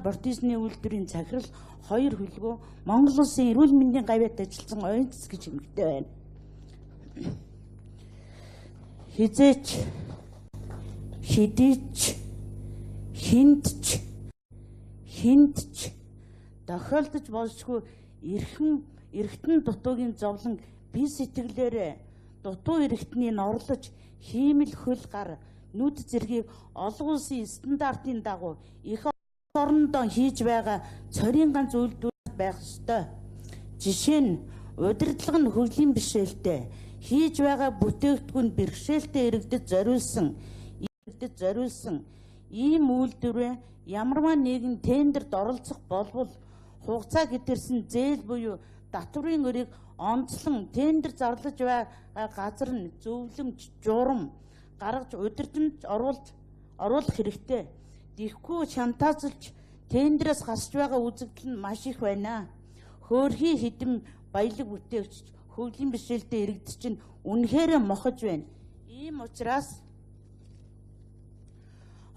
Бортисны үйлдвэрийн захирал 2 хөлгөө Монгол Улсын эрүүл мэндийн гавьяат ажилласан оюун цэс гэж эмэгтэй байна. Хизээч хэдийч хиндч тохиолдож болшгүй эргэтэн дутуугийн зовлон бие сэтгэлээрээ дутуу эргэтнийг орлож хиймэл хөл гар нүд зэргийг олон улсын стандартын дагуу их орондоо хийж байгаа цорын ганц үйлдвэр байх ёстой. Жишээ нь удирдлага нь хөгжлийн бишрэлтэй хийж байгаа бүтээгдэхүүн бэрхшээлтэй иргэдэд зориулсан ийм үйлдвэрээ ямарваа нэгэн тендерт оролцох болбол хугацаа гэтэрсэн зээл буюу татврын өрийг онцлон тендер зарлаж байгаа газар нь зөвлөмж журам гаргаж удирдамж оруулах хэрэгтэй. Тэгэхгүй шантаазлж тендерээс гарч байгаа үзэгдэл нь маш их байна. Хөөрхий хэдэм баялаг бүтээгч хөгжлийн бишрэлтэй иргэд чинь үнэхээр мохож байна. Ийм учраас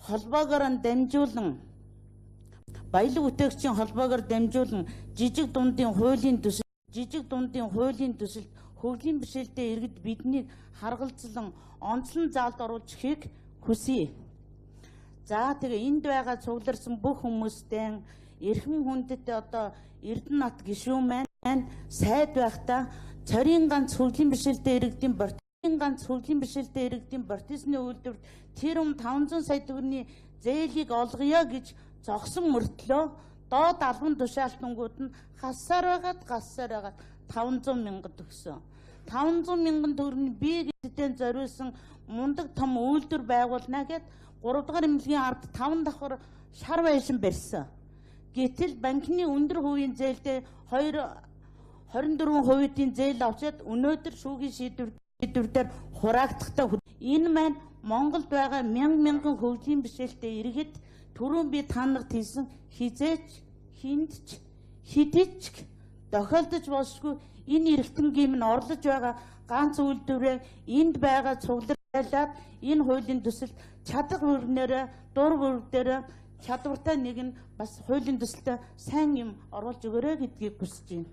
холбоогоор дамжуулан баялаг бүтээгчийн холбоогоор дамжуулан жижиг дундын хуулийн төсөлд хөгжлийн бишрэлтэй иргэд биднийг харгалзлан онцлон заалд оруулж ихийг хүсье. За тэгээ энд байгаа цугларсан бүх хүмүүстээ эрхэм хүндэт одоо Эрдэнэт гишүүн маань сайд байхдаа цорын ганц хөгжлийн бишрэлтэй иргэдийн Бортисны үйлдвэрт тэр 500 сая төгрөгийн зээлийг олгоё гэж зогсон мөртлөө доод албан тушаалтангууд нь гассаар байгаад 500 мянга төгсөн. 500 мянган төгрөгийн бие гэдэд зориулсан мундаг том үйлдвэр байгуулна гэд 3 дугаар эмнэлгийн ард 5 давхар шар байшин барьсан. Гэтэл банкны өндөр хувийн зээлтэй 24%-ийн зээл авчаад өнөөдөр шүүхийн шийдвэрээр хураагдахтаа энэ маань Монголд байгаа мянган хөгжлийн бишрэлтэй иргэд түрүүн би та нарт хэлсэн хизээч хиндч хэдийч тохиолдож болшгүй энэ эргэтэнгийн минь орлож байгаа ганц үйлдвэрээ энд байгаа цугларлаад энэ хуулийн төсөлд чадах бүрнээрээ дур бүрдээрээ чадвартай нэг нь бас хуулийн төсөлтөд сайн юм оруулж өгөөрэй гэдгийг хүсэж байна.